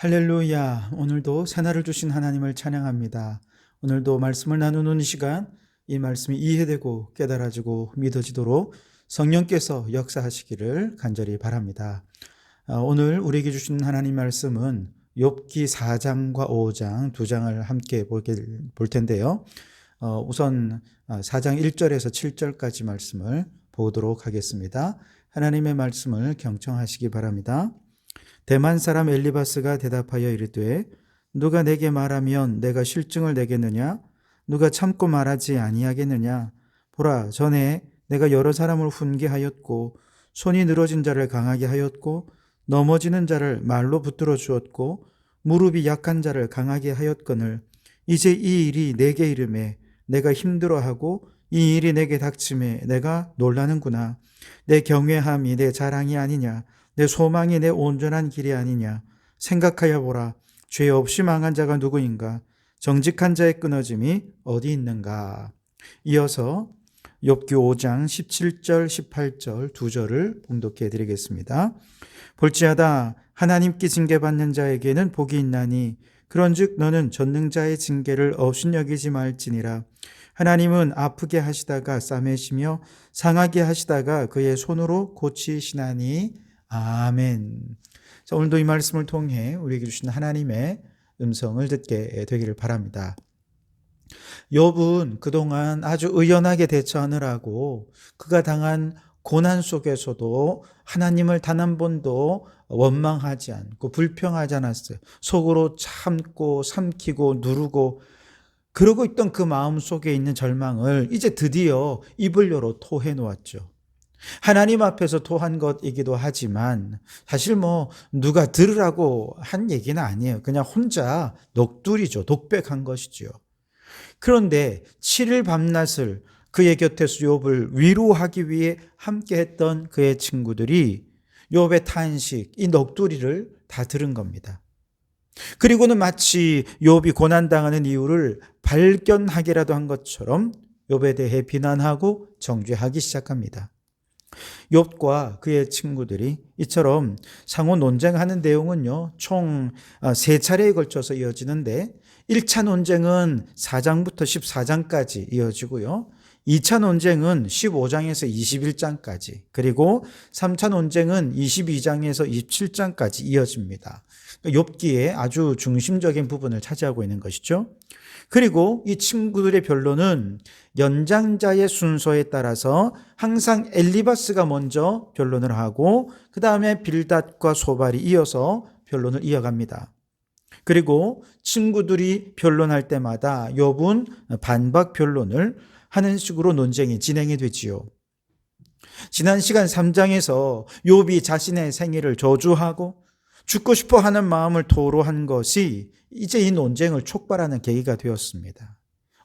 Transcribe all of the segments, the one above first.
할렐루야. 오늘도 새날을 주신 하나님을 찬양합니다. 오늘도 말씀을 나누는 이 시간, 이 말씀이 이해되고 깨달아지고 믿어지도록 성령께서 역사하시기를 간절히 바랍니다. 오늘 우리에게 주신 하나님 말씀은 욥기 4장과 5장 두 장을 함께 볼 텐데요. 우선 4장 1절에서 7절까지 말씀을 보도록 하겠습니다. 하나님의 말씀을 경청하시기 바랍니다. 대만 사람 엘리바스가 대답하여 이르되 누가 내게 말하면 내가 실증을 내겠느냐? 누가 참고 말하지 아니하겠느냐? 보라, 전에 내가 여러 사람을 훈계하였고 손이 늘어진 자를 강하게 하였고 넘어지는 자를 말로 붙들어 주었고 무릎이 약한 자를 강하게 하였거늘 이제 이 일이 내게 이름에 내가 힘들어하고 이 일이 내게 닥침에 내가 놀라는구나. 내 경외함이 내 자랑이 아니냐? 내 소망이 내 온전한 길이 아니냐? 생각하여 보라. 죄 없이 망한 자가 누구인가? 정직한 자의 끊어짐이 어디 있는가? 이어서 욥기 5장 17절 18절 두 절을 봉독해 드리겠습니다. 볼지어다 하나님께 징계받는 자에게는 복이 있나니 그런즉 너는 전능자의 징계를 업신여기지 말지니라. 하나님은 아프게 하시다가 싸매시며 상하게 하시다가 그의 손으로 고치시나니. 아멘. 자, 오늘도 이 말씀을 통해 우리에게 주신 하나님의 음성을 듣게 되기를 바랍니다. 욥은 그동안 아주 의연하게 대처하느라고 그가 당한 고난 속에서도 하나님을 단 한 번도 원망하지 않고 불평하지 않았어요. 속으로 참고 삼키고 누르고 그러고 있던 그 마음 속에 있는 절망을 이제 드디어 이불로로 토해 놓았죠. 하나님 앞에서 토한 것이기도 하지만 사실 누가 들으라고 한 얘기는 아니에요. 그냥 혼자 녹두리죠. 독백한 것이죠. 그런데 7일 밤낮을 그의 곁에서 욥을 위로하기 위해 함께했던 그의 친구들이 욥의 탄식, 이 넋두리를 다 들은 겁니다. 그리고는 마치 욥이 고난당하는 이유를 발견하기라도 한 것처럼 욥에 대해 비난하고 정죄하기 시작합니다. 욥과 그의 친구들이 이처럼 상호 논쟁하는 내용은요, 총 3차례에 걸쳐서 이어지는데 1차 논쟁은 4장부터 14장까지 이어지고요. 2차 논쟁은 15장에서 21장까지, 그리고 3차 논쟁은 22장에서 27장까지 이어집니다. 욥기의 아주 중심적인 부분을 차지하고 있는 것이죠. 그리고 이 친구들의 변론은 연장자의 순서에 따라서 항상 엘리바스가 먼저 변론을 하고 그 다음에 빌닷과 소발이 이어서 변론을 이어갑니다. 그리고 친구들이 변론할 때마다 욥은 반박 변론을 하는 식으로 논쟁이 진행이 되지요. 지난 시간 3장에서 욥이 자신의 생애를 저주하고 죽고 싶어 하는 마음을 토로한 것이 이제 이 논쟁을 촉발하는 계기가 되었습니다.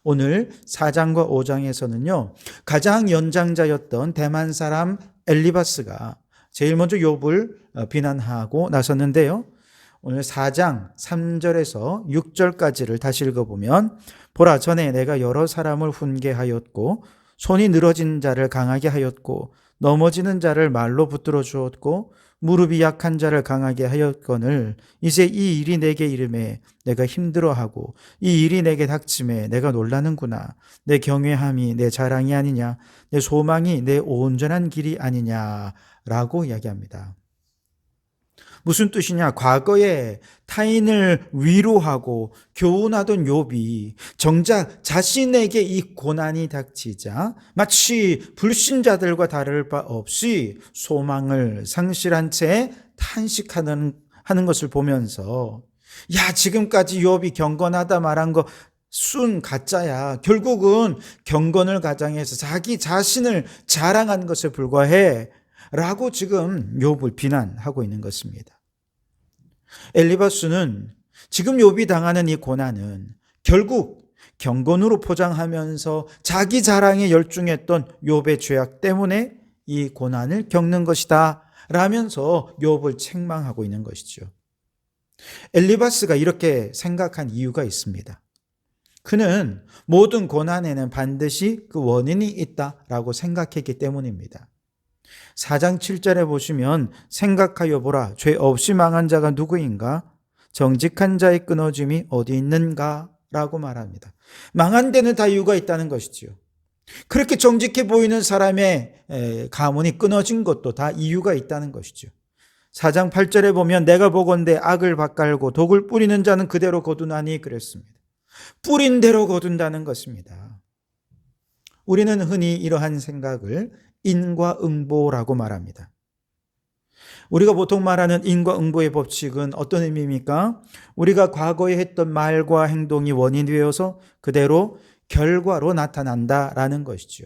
오늘 4장과 5장에서는요, 가장 연장자였던 대만 사람 엘리바스가 제일 먼저 욥을 비난하고 나섰는데요. 오늘 4장 3절에서 6절까지를 다시 읽어보면 보라, 전에 내가 여러 사람을 훈계하였고 손이 늘어진 자를 강하게 하였고 넘어지는 자를 말로 붙들어 주었고 무릎이 약한 자를 강하게 하였거늘 이제 이 일이 내게 이름에 내가 힘들어하고 이 일이 내게 닥침에 내가 놀라는구나. 내 경외함이 내 자랑이 아니냐, 내 소망이 내 온전한 길이 아니냐라고 이야기합니다. 무슨 뜻이냐? 과거에 타인을 위로하고 교훈하던 욥이 정작 자신에게 이 고난이 닥치자 마치 불신자들과 다를 바 없이 소망을 상실한 채 탄식하는 것을 보면서 야, 지금까지 욥이 경건하다 말한 거 순 가짜야. 결국은 경건을 가장해서 자기 자신을 자랑한 것에 불과해 라고 지금 욥을 비난하고 있는 것입니다. 엘리바스는 지금 욥이 당하는 이 고난은 결국 경건으로 포장하면서 자기 자랑에 열중했던 욥의 죄악 때문에 이 고난을 겪는 것이다 라면서 욥을 책망하고 있는 것이죠. 엘리바스가 이렇게 생각한 이유가 있습니다. 그는 모든 고난에는 반드시 그 원인이 있다라고 생각했기 때문입니다. 4장 7절에 보시면 생각하여 보라, 죄 없이 망한 자가 누구인가? 정직한 자의 끊어짐이 어디 있는가? 라고 말합니다. 망한 데는 다 이유가 있다는 것이지요. 그렇게 정직해 보이는 사람의 가문이 끊어진 것도 다 이유가 있다는 것이죠. 4장 8절에 보면 내가 보건대 악을 밭갈고 독을 뿌리는 자는 그대로 거두나니 그랬습니다. 뿌린 대로 거둔다는 것입니다. 우리는 흔히 이러한 생각을 인과응보라고 말합니다. 우리가 보통 말하는 인과응보의 법칙은 어떤 의미입니까? 우리가 과거에 했던 말과 행동이 원인이 되어서 그대로 결과로 나타난다라는 것이죠.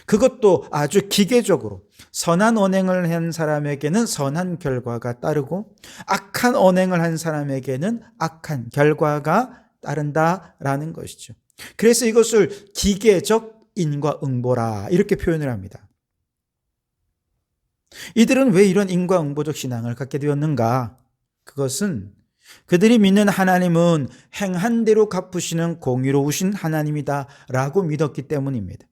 그것도 아주 기계적으로 선한 언행을 한 사람에게는 선한 결과가 따르고 악한 언행을 한 사람에게는 악한 결과가 따른다라는 것이죠. 그래서 이것을 기계적 인과응보라 이렇게 표현을 합니다. 이들은 왜 이런 인과응보적 신앙을 갖게 되었는가? 그것은 그들이 믿는 하나님은 행한 대로 갚으시는 공의로우신 하나님이다 라고 믿었기 때문입니다.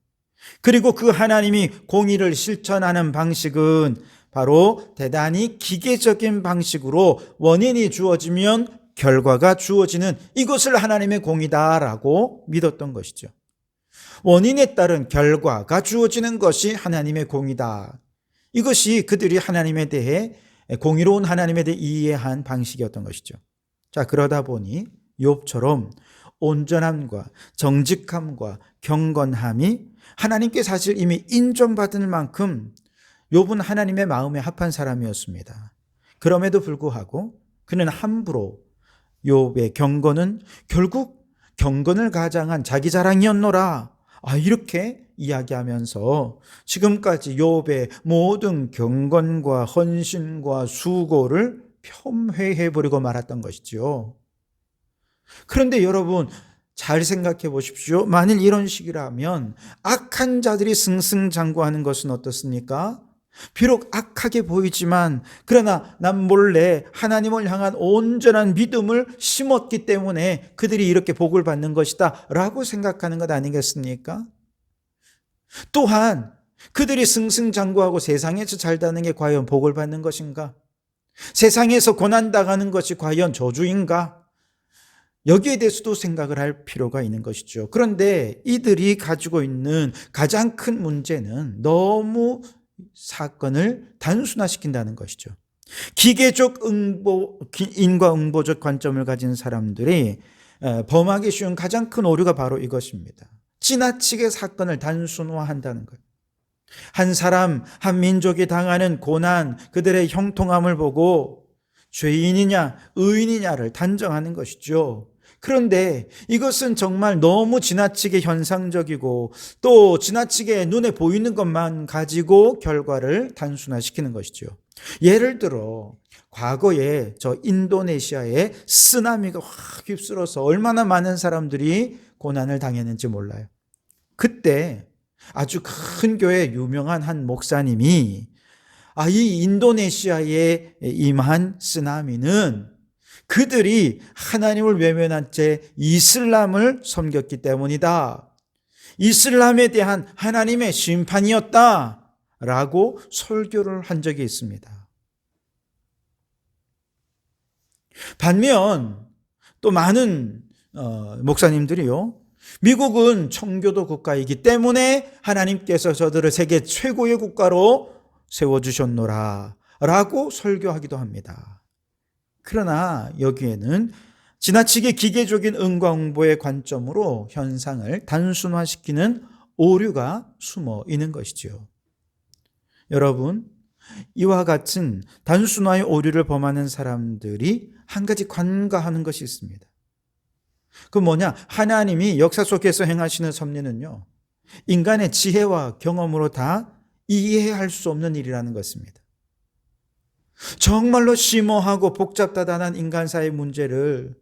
그리고 그 하나님이 공의를 실천하는 방식은 바로 대단히 기계적인 방식으로 원인이 주어지면 결과가 주어지는 이것을 하나님의 공의다라고 믿었던 것이죠. 원인에 따른 결과가 주어지는 것이 하나님의 공의다. 이것이 그들이 하나님에 대해 공의로운 하나님에 대해 이해한 방식이었던 것이죠. 자, 그러다 보니 욥처럼 온전함과 정직함과 경건함이 하나님께 사실 이미 인정받을 만큼 욥은 하나님의 마음에 합한 사람이었습니다. 그럼에도 불구하고 그는 함부로 욥의 경건은 결국 경건을 가장한 자기 자랑이었노라. 이렇게 이야기하면서 지금까지 욥의 모든 경건과 헌신과 수고를 폄훼해버리고 말았던 것이죠. 그런데 여러분 잘 생각해 보십시오. 만일 이런 식이라면 악한 자들이 승승장구하는 것은 어떻습니까? 비록 악하게 보이지만 그러나 남 몰래 하나님을 향한 온전한 믿음을 심었기 때문에 그들이 이렇게 복을 받는 것이다 라고 생각하는 것 아니겠습니까? 또한 그들이 승승장구하고 세상에서 잘 다는 게 과연 복을 받는 것인가? 세상에서 고난당하는 것이 과연 저주인가? 여기에 대해서도 생각을 할 필요가 있는 것이죠. 그런데 이들이 가지고 있는 가장 큰 문제는 너무 사건을 단순화시킨다는 것이죠. 기계적 인과응보적 관점을 가진 사람들이 범하기 쉬운 가장 큰 오류가 바로 이것입니다. 지나치게 사건을 단순화한다는 것. 한 사람, 한 민족이 당하는 고난, 그들의 형통함을 보고 죄인이냐, 의인이냐를 단정하는 것이죠. 그런데 이것은 정말 너무 지나치게 현상적이고 또 지나치게 눈에 보이는 것만 가지고 결과를 단순화시키는 것이죠. 예를 들어 과거에 저 인도네시아에 쓰나미가 확 휩쓸어서 얼마나 많은 사람들이 고난을 당했는지 몰라요. 그때 아주 큰 교회 유명한 한 목사님이 이 인도네시아에 임한 쓰나미는 그들이 하나님을 외면한 채 이슬람을 섬겼기 때문이다. 이슬람에 대한 하나님의 심판이었다. 라고 설교를 한 적이 있습니다. 반면 또 많은 목사님들이요. 미국은 청교도 국가이기 때문에 하나님께서 저들을 세계 최고의 국가로 세워주셨노라 라고 설교하기도 합니다. 그러나 여기에는 지나치게 기계적인 인과응보의 관점으로 현상을 단순화시키는 오류가 숨어 있는 것이죠. 여러분, 이와 같은 단순화의 오류를 범하는 사람들이 한 가지 간과하는 것이 있습니다. 그 뭐냐? 하나님이 역사 속에서 행하시는 섭리는요, 인간의 지혜와 경험으로 다 이해할 수 없는 일이라는 것입니다. 정말로 심오하고 복잡다단한 인간사의 문제를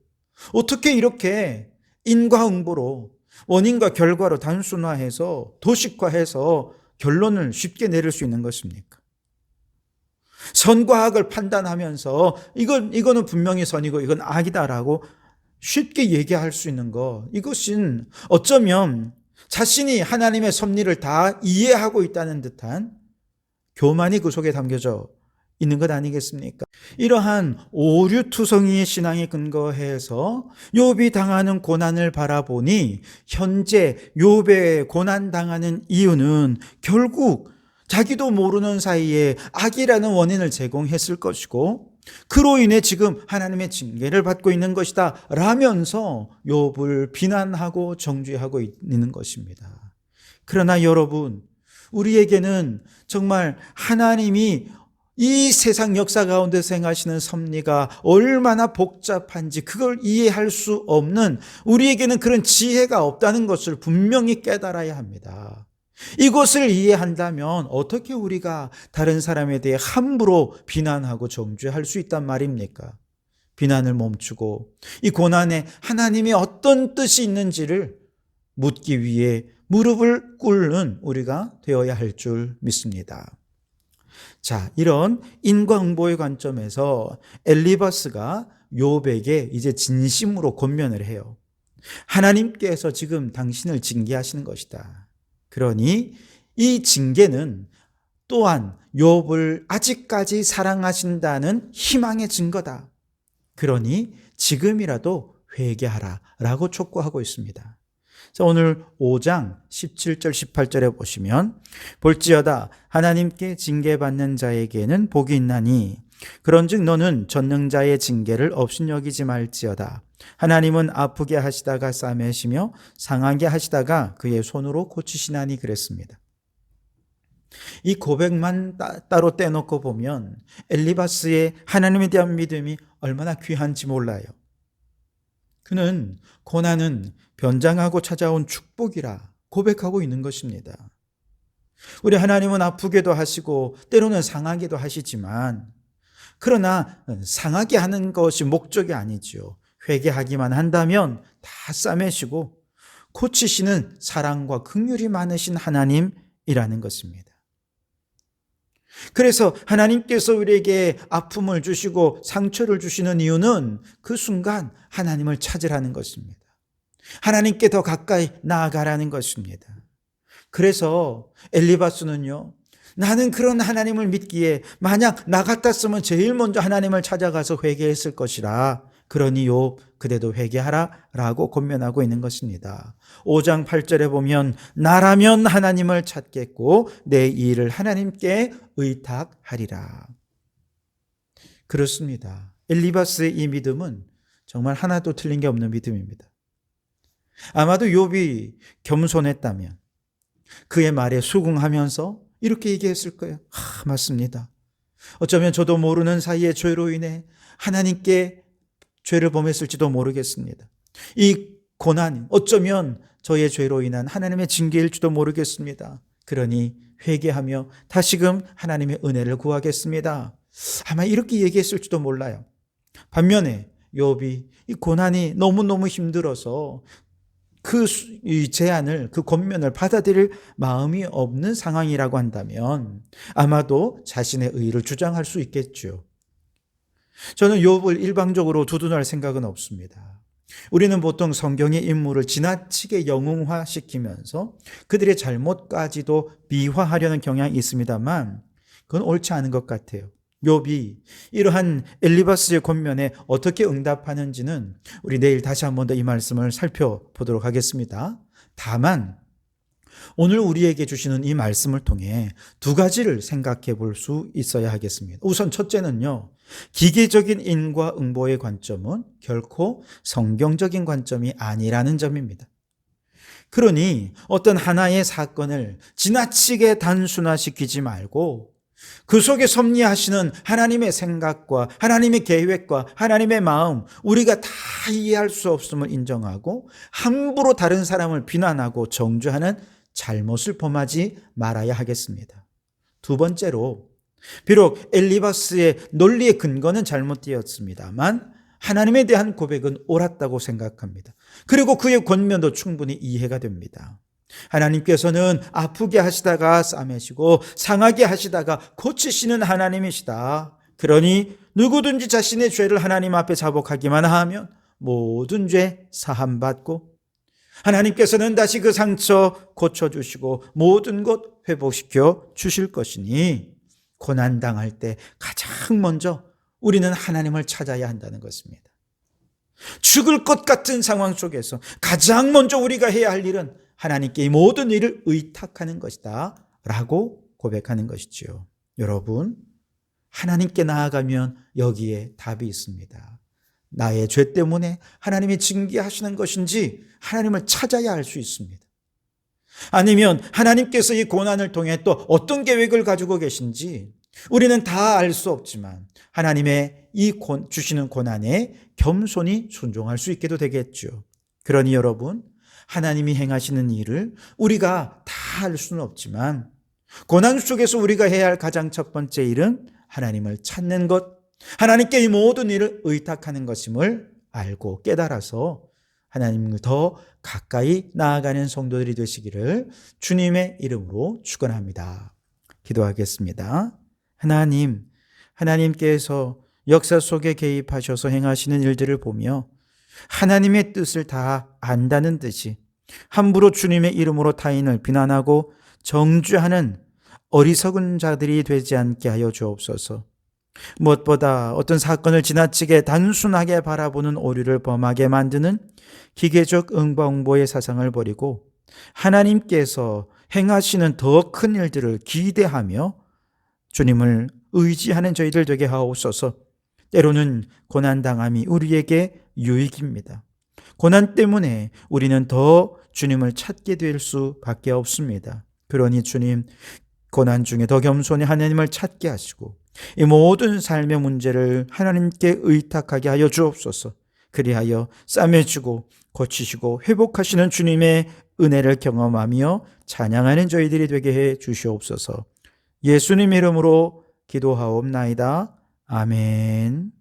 어떻게 이렇게 인과응보로 원인과 결과로 단순화해서 도식화해서 결론을 쉽게 내릴 수 있는 것입니까? 선과 악을 판단하면서 이거는 분명히 선이고 이건 악이다라고 쉽게 얘기할 수 있는 것, 이것은 어쩌면 자신이 하나님의 섭리를 다 이해하고 있다는 듯한 교만이 그 속에 담겨져 있는 것 아니겠습니까? 이러한 오류투성이의 신앙에 근거해서 욥이 당하는 고난을 바라보니 현재 욥의 고난 당하는 이유는 결국 자기도 모르는 사이에 악이라는 원인을 제공했을 것이고 그로 인해 지금 하나님의 징계를 받고 있는 것이다 라면서 욥을 비난하고 정죄하고 있는 것입니다. 그러나 여러분, 우리에게는 정말 하나님이 이 세상 역사 가운데서 행하시는 섭리가 얼마나 복잡한지 그걸 이해할 수 없는, 우리에게는 그런 지혜가 없다는 것을 분명히 깨달아야 합니다. 이것을 이해한다면 어떻게 우리가 다른 사람에 대해 함부로 비난하고 정죄할 수 있단 말입니까? 비난을 멈추고 이 고난에 하나님이 어떤 뜻이 있는지를 묻기 위해 무릎을 꿇는 우리가 되어야 할 줄 믿습니다. 자, 이런 인과응보의 관점에서 엘리바스가 욥에게 이제 진심으로 권면을 해요. 하나님께서 지금 당신을 징계하시는 것이다. 그러니 이 징계는 또한 욥을 아직까지 사랑하신다는 희망의 증거다. 그러니 지금이라도 회개하라 라고 촉구하고 있습니다. 자, 오늘 5장 17절 18절에 보시면 볼지어다 하나님께 징계받는 자에게는 복이 있나니 그런즉 너는 전능자의 징계를 업신여기지 말지어다. 하나님은 아프게 하시다가 싸매시며 상하게 하시다가 그의 손으로 고치시나니 그랬습니다. 이 고백만 따로 떼놓고 보면 엘리바스의 하나님에 대한 믿음이 얼마나 귀한지 몰라요. 그는 고난은 변장하고 찾아온 축복이라 고백하고 있는 것입니다. 우리 하나님은 아프게도 하시고 때로는 상하게도 하시지만, 그러나 상하게 하는 것이 목적이 아니죠. 회개하기만 한다면 다 싸매시고 고치시는 사랑과 긍휼이 많으신 하나님이라는 것입니다. 그래서 하나님께서 우리에게 아픔을 주시고 상처를 주시는 이유는 그 순간 하나님을 찾으라는 것입니다. 하나님께 더 가까이 나아가라는 것입니다. 그래서 엘리바스는요, 나는 그런 하나님을 믿기에 만약 나 같았으면 제일 먼저 하나님을 찾아가서 회개했을 것이라. 그러니 욥 그대도 회개하라 라고 권면하고 있는 것입니다. 5장 8절에 보면 나라면 하나님을 찾겠고 내 일을 하나님께 의탁하리라. 그렇습니다. 엘리바스의 이 믿음은 정말 하나도 틀린 게 없는 믿음입니다. 아마도 욥이 겸손했다면 그의 말에 수긍하면서 이렇게 얘기했을 거예요. 맞습니다. 어쩌면 저도 모르는 사이에 죄로 인해 하나님께 죄를 범했을지도 모르겠습니다. 이 고난 어쩌면 저의 죄로 인한 하나님의 징계일지도 모르겠습니다. 그러니 회개하며 다시금 하나님의 은혜를 구하겠습니다. 아마 이렇게 얘기했을지도 몰라요. 반면에 욥이 이 고난이 너무너무 힘들어서 그 제안을, 그 권면을 받아들일 마음이 없는 상황이라고 한다면 아마도 자신의 의를 주장할 수 있겠죠. 저는 욥을 일방적으로 두둔할 생각은 없습니다. 우리는 보통 성경의 인물을 지나치게 영웅화시키면서 그들의 잘못까지도 미화하려는 경향이 있습니다만 그건 옳지 않은 것 같아요. 욥이 이러한 엘리바스의 권면에 어떻게 응답하는지는 우리 내일 다시 한 번 더 이 말씀을 살펴보도록 하겠습니다. 다만 오늘 우리에게 주시는 이 말씀을 통해 두 가지를 생각해 볼 수 있어야 하겠습니다. 우선 첫째는요, 기계적인 인과응보의 관점은 결코 성경적인 관점이 아니라는 점입니다. 그러니 어떤 하나의 사건을 지나치게 단순화시키지 말고 그 속에 섭리하시는 하나님의 생각과 하나님의 계획과 하나님의 마음, 우리가 다 이해할 수 없음을 인정하고 함부로 다른 사람을 비난하고 정죄하는 잘못을 범하지 말아야 하겠습니다. 두 번째로, 비록 엘리바스의 논리의 근거는 잘못되었습니다만 하나님에 대한 고백은 옳았다고 생각합니다. 그리고 그의 권면도 충분히 이해가 됩니다. 하나님께서는 아프게 하시다가 싸매시고 상하게 하시다가 고치시는 하나님이시다. 그러니 누구든지 자신의 죄를 하나님 앞에 자복하기만 하면 모든 죄 사함받고 하나님께서는 다시 그 상처 고쳐주시고 모든 것 회복시켜 주실 것이니 고난당할 때 가장 먼저 우리는 하나님을 찾아야 한다는 것입니다. 죽을 것 같은 상황 속에서 가장 먼저 우리가 해야 할 일은 하나님께 이 모든 일을 의탁하는 것이다 라고 고백하는 것이지요. 여러분, 하나님께 나아가면 여기에 답이 있습니다. 나의 죄 때문에 하나님이 징계하시는 것인지 하나님을 찾아야 할 수 있습니다. 아니면 하나님께서 이 고난을 통해 또 어떤 계획을 가지고 계신지 우리는 다 알 수 없지만 하나님의 이 주시는 고난에 겸손히 순종할 수 있게도 되겠죠. 그러니 여러분, 하나님이 행하시는 일을 우리가 다 할 수는 없지만 고난 속에서 우리가 해야 할 가장 첫 번째 일은 하나님을 찾는 것, 하나님께 이 모든 일을 의탁하는 것임을 알고 깨달아서 하나님을 더 가까이 나아가는 성도들이 되시기를 주님의 이름으로 축원합니다. 기도하겠습니다. 하나님께서 역사 속에 개입하셔서 행하시는 일들을 보며 하나님의 뜻을 다 안다는 듯이 함부로 주님의 이름으로 타인을 비난하고 정죄하는 어리석은 자들이 되지 않게 하여 주옵소서. 무엇보다 어떤 사건을 지나치게 단순하게 바라보는 오류를 범하게 만드는 기계적 응보의 사상을 버리고 하나님께서 행하시는 더 큰 일들을 기대하며 주님을 의지하는 저희들 되게 하옵소서. 때로는 고난당함이 우리에게 유익입니다. 고난 때문에 우리는 더 주님을 찾게 될 수밖에 없습니다. 그러니 주님, 고난 중에 더 겸손히 하나님을 찾게 하시고 이 모든 삶의 문제를 하나님께 의탁하게 하여 주옵소서. 그리하여 싸매주고 고치시고 회복하시는 주님의 은혜를 경험하며 찬양하는 저희들이 되게 해 주시옵소서. 예수님 이름으로 기도하옵나이다. 아멘.